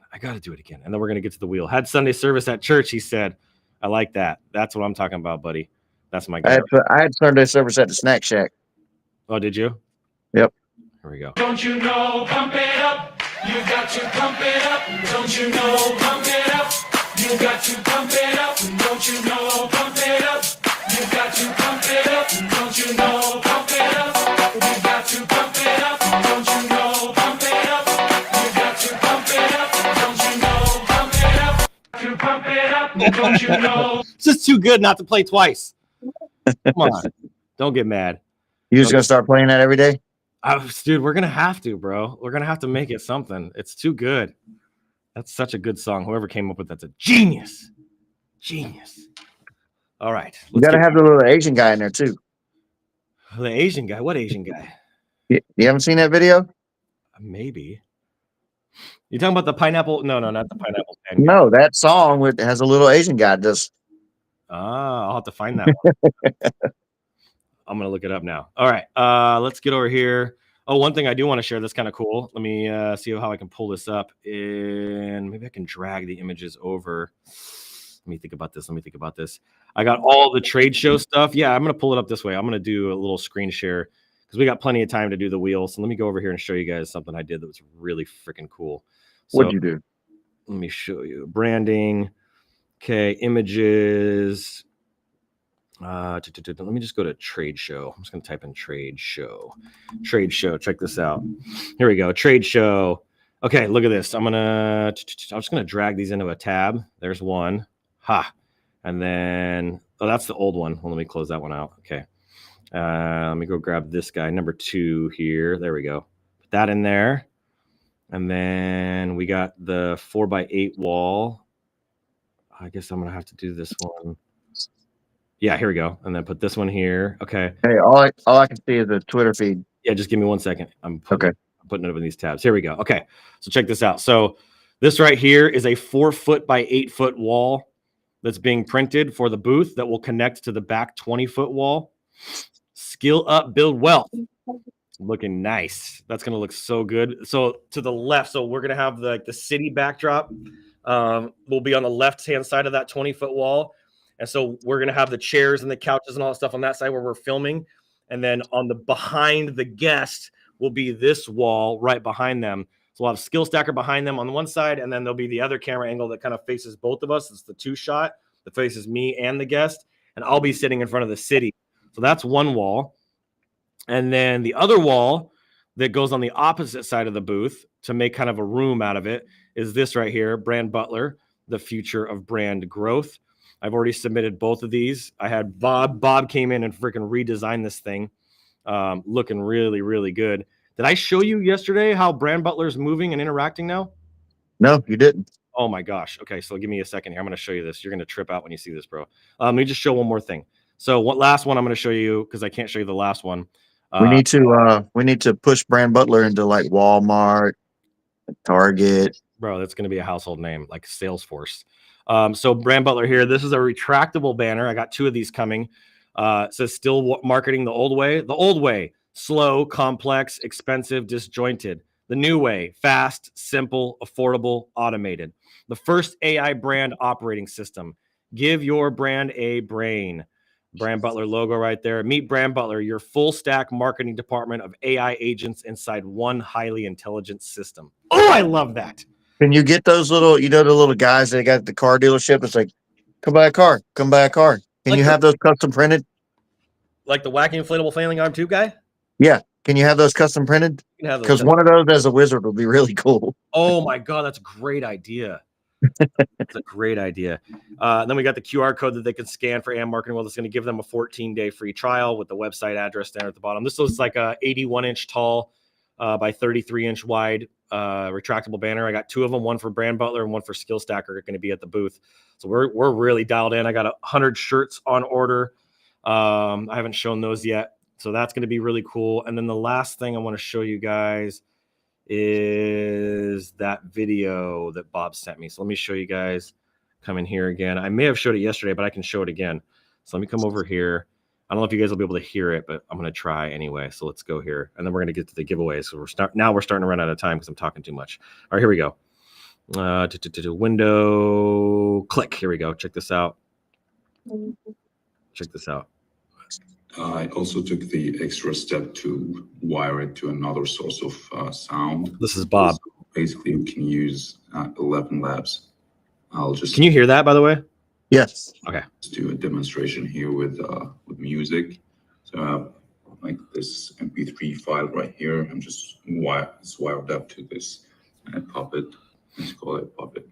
And then we're going to get to the wheel. Had Sunday service at church, he said. I like that. That's what I'm talking about, buddy. That's my guy. I had Sunday service at the Snack Shack. Oh, did you? Yep. Here we go. Don't you know, pump it up. You got to pump it up. Don't you know, pump it up. You got to pump it up. Don't you know, pump it up. You got to pump it up. Don't you know, pump it up. You got to pump it up. Don't you know, pump it up. You got to pump it up. Don't you know, pump it up. To pump it up. Don't you know. It's just too good not to play twice. Come on. Don't get mad. You just going to start playing that every day? Dude, we're going to have to, bro. We're going to have to make it something. It's too good. That's such a good song. Whoever came up with that's a genius. Genius. All right. You got to have the little Asian guy in there, too. The Asian guy? What Asian guy? You haven't seen that video? Maybe. You talking about the pineapple? No, not the pineapple. No, that song has a little Asian guy. I'll have to find that one. I'm going to look it up now. All right. Let's get over here. Oh, one thing I do want to share that's kind of cool. Let me see how I can pull this up. And maybe I can drag the images over. Let me think about this. I got all the trade show stuff. Yeah, I'm going to pull it up this way. I'm going to do a little screen share because we got plenty of time to do the wheel. So let me go over here and show you guys something I did that was really freaking cool. So, what'd you do? Let me show you. Branding. Okay, images. Let me just go to trade show. I'm just going to type in trade show. Check this out. Here we go. Trade show. Okay, look at this. I'm just going to drag these into a tab. There's one. And then, that's the old one. Well, let me close that one out. Okay. Let me go grab this guy, number 2 here. There we go. Put that in there. And then we got the 4x8 wall. I guess I'm going to have to do this one. Yeah, here we go. And then put this one here. Okay. Hey, all I can see is the Twitter feed. Yeah, just give me 1 second. I'm putting it up in these tabs. Here we go. Okay. So check this out. So this right here is a 4-foot by 8-foot wall that's being printed for the booth that will connect to the back 20-foot wall. Skill up, build wealth. Looking nice. That's going to look so good. So to the left, so we're going to have the city backdrop. Will be on the left-hand side of that 20-foot wall. And so we're going to have the chairs and the couches and all that stuff on that side where we're filming. And then on the behind the guest will be this wall right behind them. So we'll have Skill Stacker behind them on the one side, and then there'll be the other camera angle that kind of faces both of us. It's the 2 shot that faces me and the guest. And I'll be sitting in front of the city. So that's one wall. And then the other wall that goes on the opposite side of the booth to make kind of a room out of it is this right here, Brand Butler, the future of brand growth. I've already submitted both of these. I had Bob came in and freaking redesigned this thing. Looking really, really good. Did I show you yesterday how Brand Butler's moving and interacting now? No, you didn't. Oh my gosh. Okay, so give me a second here. I'm going to show you this. You're going to trip out when you see this, bro. Let me just show one more thing. So last one I'm going to show you, because I can't show you the last one. We need to push Brand Butler into like Walmart, Target. Bro, that's going to be a household name like Salesforce. So Brand Butler here. This is a retractable banner. I got 2 of these coming. It says still marketing the old way. The old way, slow, complex, expensive, disjointed. The new way, fast, simple, affordable, automated. The first AI brand operating system. Give your brand a brain. Brand Butler logo right there. Meet Brand Butler, your full stack marketing department of AI agents inside one highly intelligent system. Oh, I love that. Can you get those little, the little guys that got at the car dealership? It's like, come buy a car, come buy a car. Can Like you the- have those custom printed? Like the wacky inflatable flailing arm tube guy? Yeah. Can you have those custom printed? You can have those. Because one of those as a wizard would be really cool. Oh my God, that's a great idea. That's a great idea. Then we got the QR code that they can scan for AM Marketing World. It's going to give them a 14-day free trial with the website address down at the bottom. This looks like a 81-inch tall by 33-inch wide retractable banner. I got 2 of them, one for Brand Butler and one for Skill Stacker, are going to be at the booth. So we're really dialed in. I got 100 shirts on order. I haven't shown those yet. So that's going to be really cool. And then the last thing I want to show you guys is that video that Bob sent me. So let me show you guys. Come in here again. I may have showed it yesterday, but I can show it again. So let me come over here. I don't know if you guys will be able to hear it, but I'm going to try anyway. So let's go here. And then we're going to get to the giveaway. So we're starting to run out of time because I'm talking too much. All right, here we go. Window, click. Here we go. Check this out. Check this out. I also took the extra step to wire it to another source of sound. This is Bob. So basically, you can use 11 Labs. Can you hear that, by the way? Yes. Okay. Let's do a demonstration here with music. So I have like this MP3 file right here. I'm just wired up to this Puppet. Let's call it Puppet.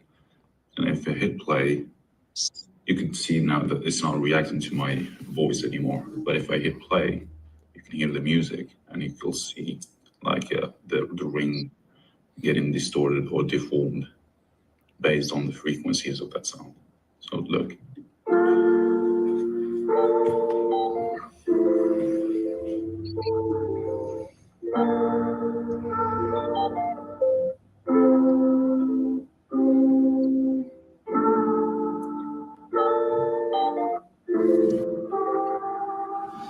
And if I hit play, you can see now that it's not reacting to my voice anymore. But if I hit play, you can hear the music and you will see like the ring getting distorted or deformed based on the frequencies of that sound. So look.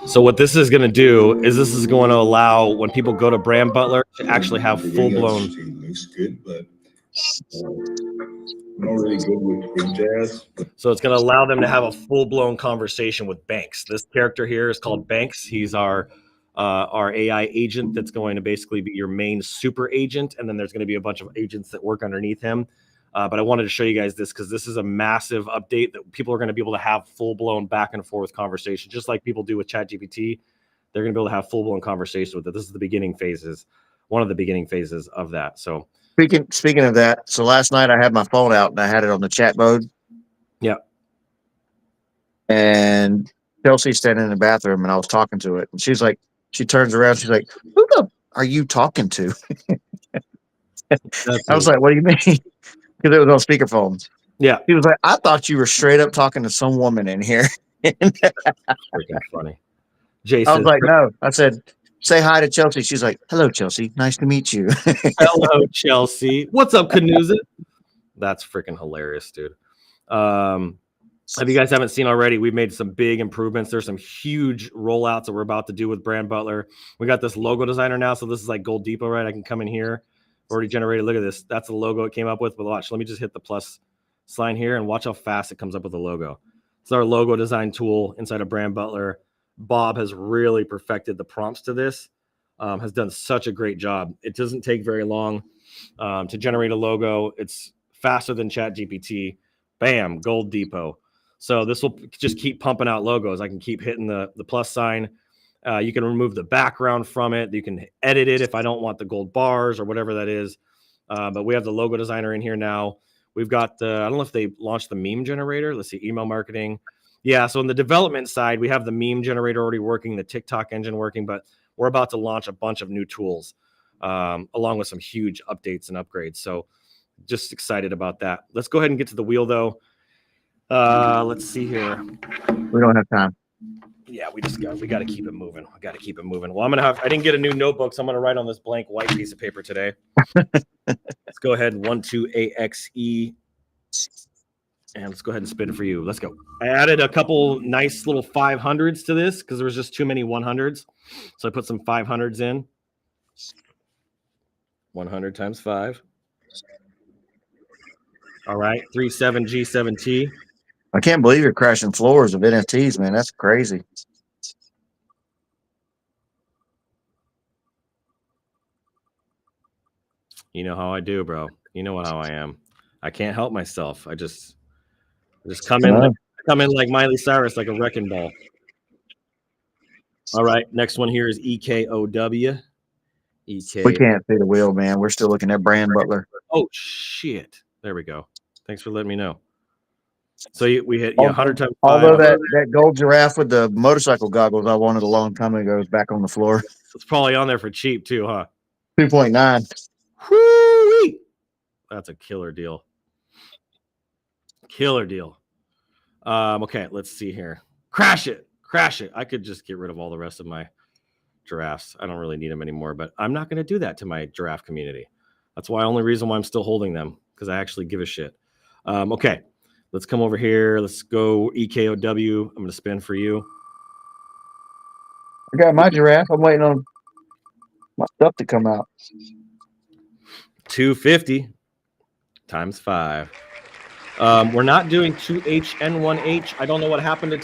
So what this is going to do is this is going to allow when people go to Brand Butler to actually have full-blown. Looks good, but not really good with free jazz. So it's going to allow them to have a full-blown conversation with Banks. This character here is called Banks. He's our AI agent that's going to basically be your main super agent, and then there's going to be a bunch of agents that work underneath him. But I wanted to show you guys this because this is a massive update that people are going to be able to have full-blown back and forth conversation, just like people do with ChatGPT. They're going to be able to have full-blown conversation with it. This is the beginning phases, one of the beginning phases of that. So speaking of that, so last night I had my phone out and I had it on the chat mode. Yeah. And Chelsea's standing in the bathroom and I was talking to it. And she's like, she turns around, she's like, who the are you talking to? I was like, what do you mean? Because it was on speakerphone. Yeah. He was like, I thought you were straight up talking to some woman in here. Freaking funny. Jason. I was like, no. I said, say hi to Chelsea. She's like, hello, Chelsea. Nice to meet you. Hello, Chelsea. What's up, Canuza? That's freaking hilarious, dude. If you guys haven't seen already, we've made some big improvements. There's some huge rollouts that we're about to do with Brand Butler. We got this logo designer now. So this is like Gold Depot, right? I can come in here. Already generated. Look at this. That's the logo it came up with. But watch, let me just hit the plus sign here and watch how fast it comes up with the logo. It's our logo design tool inside of Brand Butler. Bob has really perfected the prompts to this, has done such a great job. It doesn't take very long to generate a logo. It's faster than ChatGPT. Bam, Gold Depot. So this will just keep pumping out logos. I can keep hitting the plus sign. You can remove the background from it. You can edit it if I don't want the gold bars or whatever that is. But we have the logo designer in here now. We've got I don't know if they launched the meme generator. Let's see, email marketing. Yeah, so on the development side, we have the meme generator already working, the TikTok engine working, but we're about to launch a bunch of new tools along with some huge updates and upgrades. So just excited about that. Let's go ahead and get to the wheel, though. Let's see here. We don't have time. Yeah, we got to keep it moving. I got to keep it moving. Well, I didn't get a new notebook, so I'm going to write on this blank white piece of paper today. Let's go ahead and 1-2-AXE. And let's go ahead and spin it for you. Let's go. I added a couple nice little 500s to this because there was just too many 100s. So I put some 500s in. 100 times 5. All right. 37G7T. I can't believe you're crashing floors of NFTs, man. That's crazy. You know how I do, bro. You know how I am. I can't help myself. I just come in like Miley Cyrus, like a wrecking ball. All right, next one here is EKOW. We can't see the wheel, man. We're still looking at Brand Butler. Oh shit! There we go. Thanks for letting me know. So we hit 100 times 5. Although that gold giraffe with the motorcycle goggles I wanted a long time ago is back on the floor. It's probably on there for cheap too, huh? 2.9. Whoo-wee! That's a killer deal. Killer deal. Okay, let's see here. Crash it. I could just get rid of all the rest of my giraffes. I don't really need them anymore, but I'm not going to do that to my giraffe community. That's why only reason why I'm still holding them, because I actually give a shit. Okay, let's come over here. Let's go EKOW. I'm going to spin for you. I got my giraffe. I'm waiting on my stuff to come out. 250 times 5. We're not doing 2HN1H. I don't know what happened to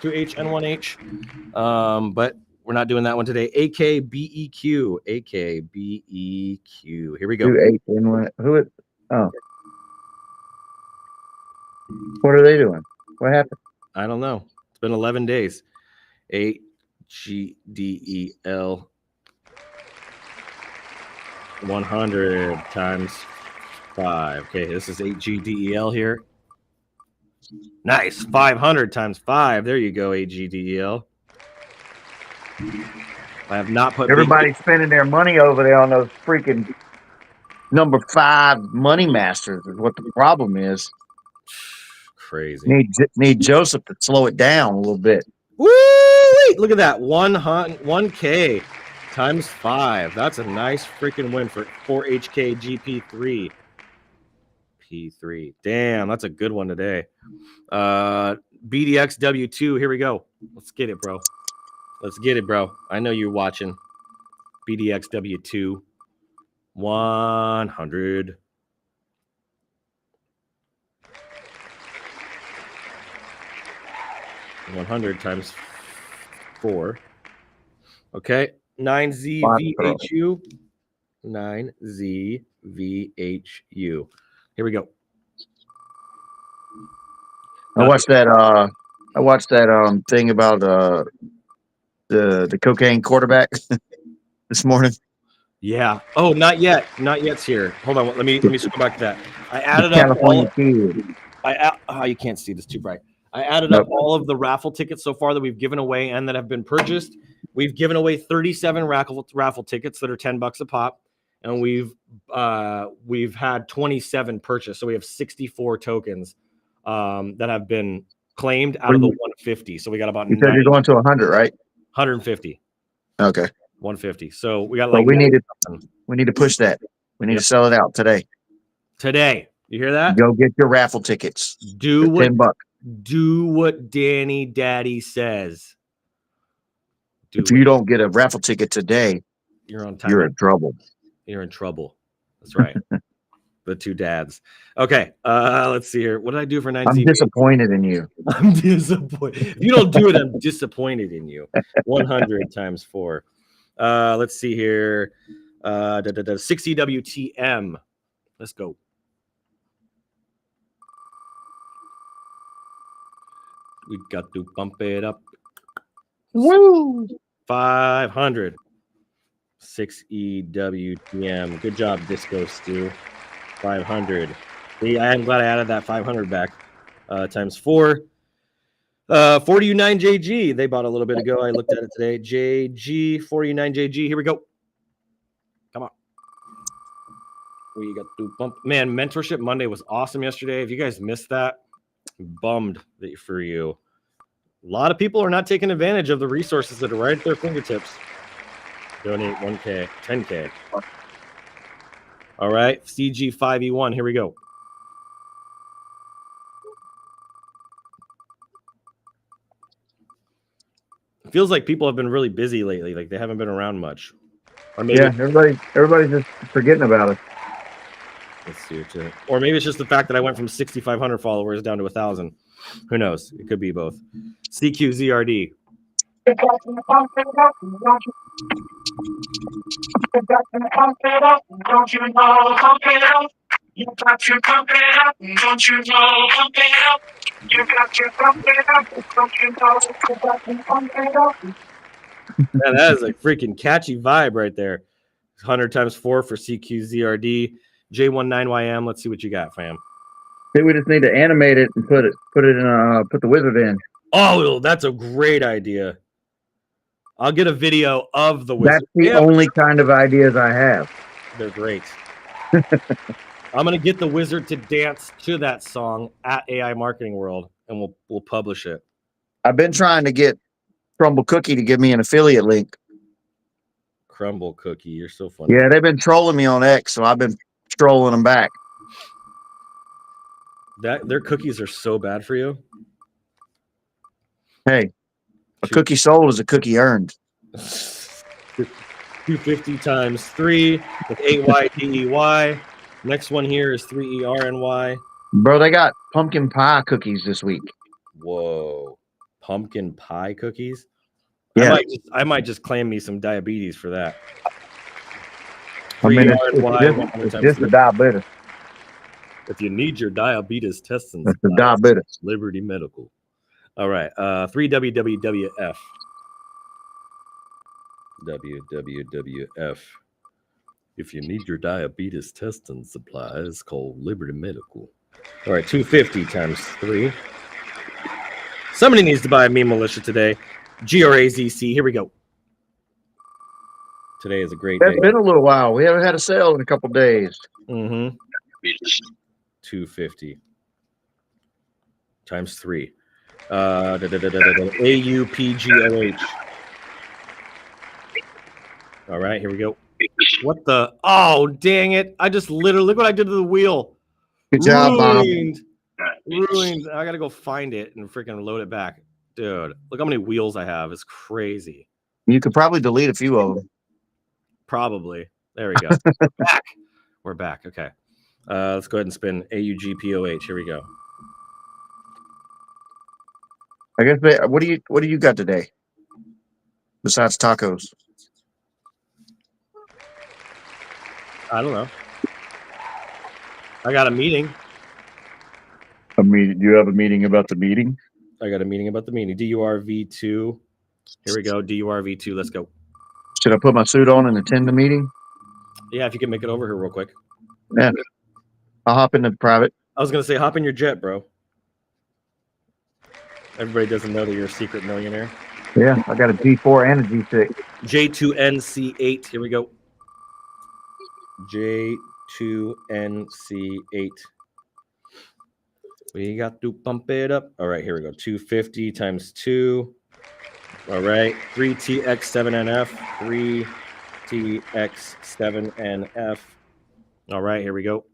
2HN1H, but we're not doing that one today. AKBEQ. AKBEQ. Here we go. 2HN1. Who is? Oh. What are they doing? What happened? I don't know. It's been 11 days. HGDEL. 100 times 5. Okay, this is HGDEL here. Nice. 500 times 5. There you go, HGDEL. I have not put Everybody's spending their money over there on those freaking number 5 money masters is what the problem is. Crazy. Need Joseph to slow it down a little bit. Woo! Look at that. 1K times 5. That's a nice freaking win for 4HK GP3. P3. Damn, that's a good one today. BDX W2. Here we go. Let's get it, bro. Let's get it, bro. I know you're watching. BDX W2. 100. times 4. Okay. 9ZVHU. 9ZVHU. Here we go. I watched that thing about the cocaine quarterback this morning. Yeah. Oh, not yet. Not yet's here. Hold on. Let me circle back to that. I added up California kid. you can't see this too bright. I added up all of the raffle tickets so far that we've given away and that have been purchased. We've given away 37 raffle tickets that are $10 a pop, and we've had 27 purchased. So we have 64 tokens that have been claimed out of the 150. So we got about you said you're going to 100, right? 150. Okay. 150. So we got we need to push that. We need to sell it out today. Today. You hear that? Go get your raffle tickets. Do what $10. Do what Danny Daddy says. If you don't get a raffle ticket today, you're on time. You're in trouble. You're in trouble. That's right. The two dads. Okay. Let's see here. What did I do for 9? I'm disappointed in you. I'm disappointed. If you don't do it, I'm disappointed in you. 100 times 4. Let's see here. 60WTM. Let's go. We got to bump it up. Woo! 500. 6EWTM. Good job, Disco Stew. 500. Yeah, I'm glad I added that 500 back. Times 4. 4U9JG. They bought a little bit ago. I looked at it today. JG, 4U9JG. Here we go. Come on. We got to bump. Man, Mentorship Monday was awesome yesterday. If you guys missed that, bummed for you. A lot of people are not taking advantage of the resources that are right at their fingertips. Donate 1K, 10K. All right, CG5E1, here we go. It feels like people have been really busy lately, like they haven't been around much. Or maybe everybody's just forgetting about us. let's see it too. Or maybe it's just the fact that I went from 6,500 followers down to 1,000. Who knows? It could be both. CQZRD. Don't you know, pump it up. You got to pump it up. Don't you know, pump it up. You got to pump it up. Don't you know, pump it up. Man, that is a freaking catchy vibe right there. 100 times 4 for CQZRD. J19YM. Let's see what you got, fam. We just need to animate it and put the wizard in. Oh, that's a great idea. I'll get a video of the wizard. That's the only kind of ideas I have. They're great. I'm gonna get the wizard to dance to that song at AI Marketing World, and we'll publish it. I've been trying to get Crumble Cookie to give me an affiliate link. Crumble Cookie, you're so funny. Yeah, they've been trolling me on X, so I've been trolling them back. Their cookies are so bad for you. Hey, a cookie sold is a cookie earned. 250 times 3 with AYDEY. Next one here is 3ERNY. Bro, they got pumpkin pie cookies this week. Whoa. Pumpkin pie cookies? Yeah. I might just claim me some diabetes for that. I mean, it's just the diabetes. If you need your diabetes testing, that's the diabetes. Liberty Medical. All right. 3WWWF. WWWF. If you need your diabetes testing supplies, call Liberty Medical. All right, 250 times 3. Somebody needs to buy a meme militia today. GRAZC. Here we go. Today is a great day. It's been a little while. We haven't had a sale in a couple days. 250 times 3. AUPGOH. All right, here we go. What the? Oh, dang it. I just literally, look what I did to the wheel. Good job, Ruined. I got to go find it and freaking load it back. Dude, look how many wheels I have. It's crazy. You could probably delete a few of them. Probably. There we go. Back. We're back. Okay. Let's go ahead and spin AUGPOH. Here we go. I guess. What do you got today? Besides tacos. I don't know. I got a meeting. A meeting? Do you have a meeting about the meeting? I got a meeting about the meeting. DURV2. Here we go. DURV2. Let's go. Should I put my suit on and attend the meeting? Yeah, if you can make it over here real quick. Yeah. I'll hop into private. I was going to say, hop in your jet, bro. Everybody doesn't know that you're a secret millionaire. Yeah, I got a G4 and a G6. J2NC8. Here we go. J2NC8. We got to pump it up. All right, here we go. 250 times 2. All right. 3TX7NF. 3TX7NF. All right, here we go.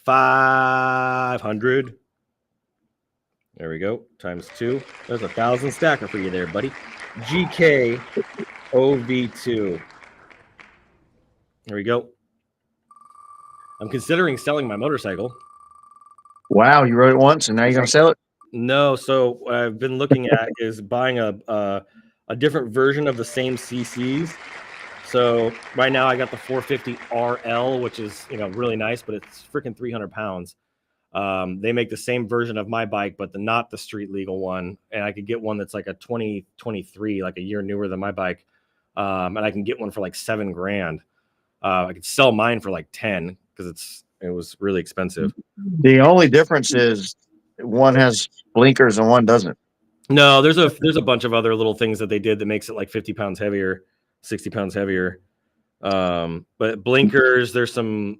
$500. There we go. Times 2. There's 1,000 stacker for you there, buddy. GKOV2. There we go. I'm considering selling my motorcycle. Wow, you rode it once and now you're going to sell it? No, so what I've been looking at is buying a different version of the same CCs. So right now I got the 450 RL, which is really nice, but it's freaking 300 pounds. They make the same version of my bike, but not the street legal one. And I could get one that's like a 2023, like a year newer than my bike. And I can get one for like $7,000. I could sell mine for like 10 because it was really expensive. The only difference is one has blinkers and one doesn't. No, there's a bunch of other little things that they did that makes it like 50 pounds heavier, 60 pounds heavier. But blinkers, there's some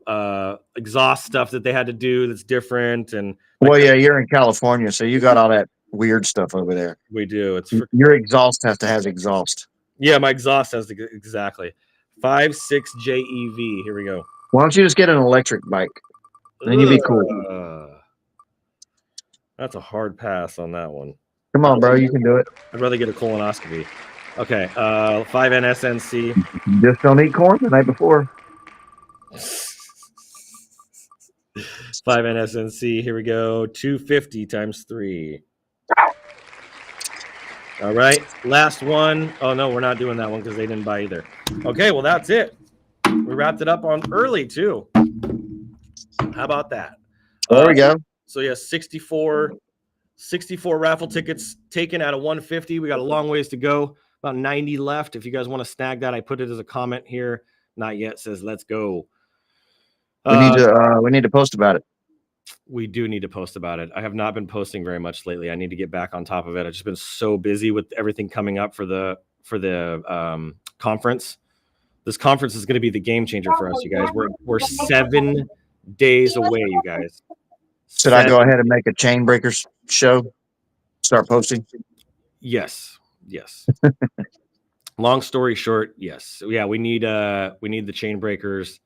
exhaust stuff that they had to do that's different. And Well, yeah, you're in California, so you got all that weird stuff over there. we do. It's Your exhaust has to have exhaust. yeah, my exhaust has exactly 5.6 JEV. Here we go. Why don't you just get an electric bike? Then you'd be cool. That's a hard pass on that one. Come on, bro, you can do it. I'd rather get a colonoscopy. Okay, 5NSNC. Just don't eat corn the night before. 5NSNC. Here we go. 250 times 3. All right, last one. Oh no, we're not doing that one because they didn't buy either. Okay, well that's it. We wrapped it up on early too. How about that? There we go. So yeah, 64 raffle tickets taken out of 150. We got a long ways to go. About 90 left. If you guys want to snag that, I put it as a comment here. Not yet says let's go. We need to post about it. We do need to post about it. I have not been posting very much lately. I need to get back on top of it. I've just been so busy with everything coming up for the conference. This conference is going to be the game changer for us, you guys. We're 7 days away, you guys. Should I go ahead and make a Chain Breakers show? Start posting? Yes. Long story short, yes. Yeah, we need the Chain Breakers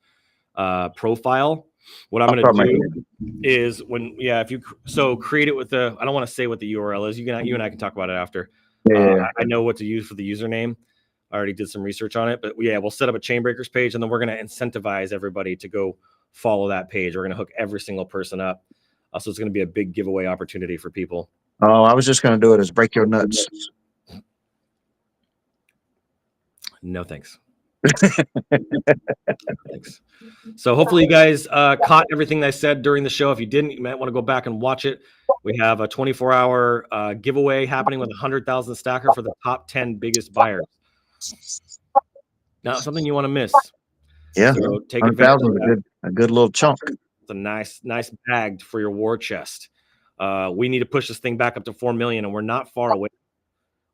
profile. What I'm going to do is if you create it with I don't want to say what the URL is. You and I can talk about it after. I know what to use for the username. I already did some research on it, but we'll set up a Chain Breakers page, and then we're going to incentivize everybody to go follow that page. We're going to hook every single person up. So it's going to be a big giveaway opportunity for people. Oh, I was just going to do it as break your nuts. No, thanks. Thanks. So hopefully you guys caught everything I said during the show. If you didn't, you might want to go back and watch it. We have a 24-hour giveaway happening with 100,000 stacker for the top 10 biggest buyers. Not something you want to miss. Yeah, so take advantage of a good little chunk. It's a nice bag for your war chest. We need to push this thing back up to 4 million, and we're not far away.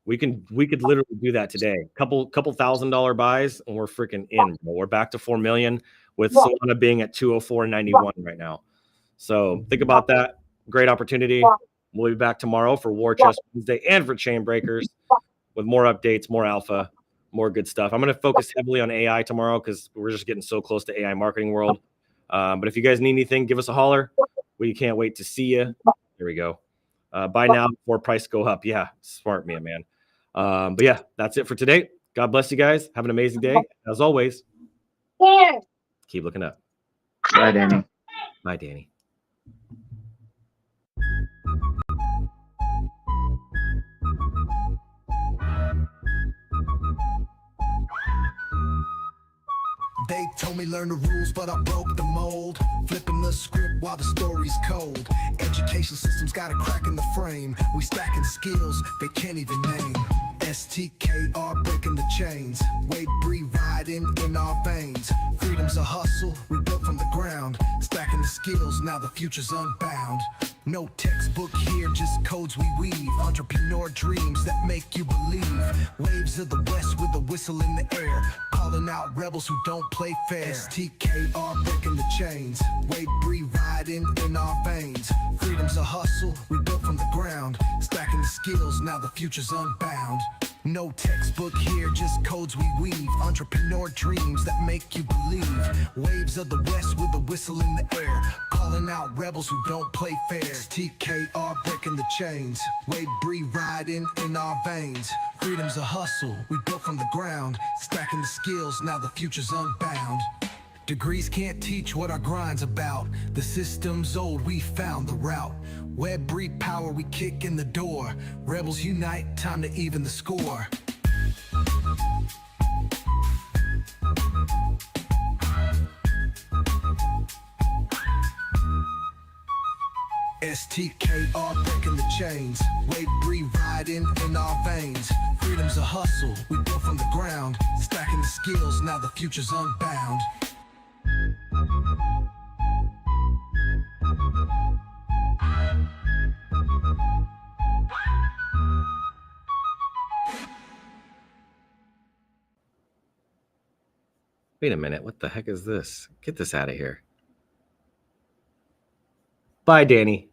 We could literally do that today. Couple $1,000 buys, and we're freaking in. We're back to 4 million with Solana being at 204.91 right now. So think about that. Great opportunity. We'll be back tomorrow for War Chest Wednesday and for Chain Breakers with more updates, more alpha, more good stuff. I'm going to focus heavily on AI tomorrow because we're just getting so close to AI marketing world. But if you guys need anything, give us a holler. We can't wait to see you. Here we go. Buy now before price go up. Yeah, smart man. But yeah, that's it for today. God bless you guys. Have an amazing day. As always, keep looking up. Bye, Danny. Bye, Danny. They told me learn the rules, but I broke the mold. Flipping the script while the story's cold. Education system's got a crack in the frame. We stacking skills they can't even name. STKR breaking the chains. Wave breathe riding in our veins. Freedom's a hustle we built from the ground. Stacking the skills, now the future's unbound. No textbook here, just codes we weave. Entrepreneur dreams that make you believe. Waves of the west with a whistle in the air. Calling out rebels who don't play fair. STKR breaking the chains. Wave breathe riding in our veins. Freedom's a hustle we built from the ground. Stacking the skills, now the future's unbound. No textbook here, just codes we weave. Entrepreneur dreams that make you believe. Waves of the west with a whistle in the air. Calling out rebels who don't play fair. TKR breaking the chains. Wave breathe riding in our veins. Freedom's a hustle we built from the ground. Stacking the skills, now the future's unbound. Degrees can't teach what our grind's about. The system's old, we found the route. Web breed power, we kick in the door. Rebels unite, time to even the score. STKR breaking the chains. Wave breathe riding in our veins. Freedom's a hustle we built from the ground. Stacking the skills, now the future's unbound. Wait a minute. What the heck is this? Get this out of here. Bye, Danny.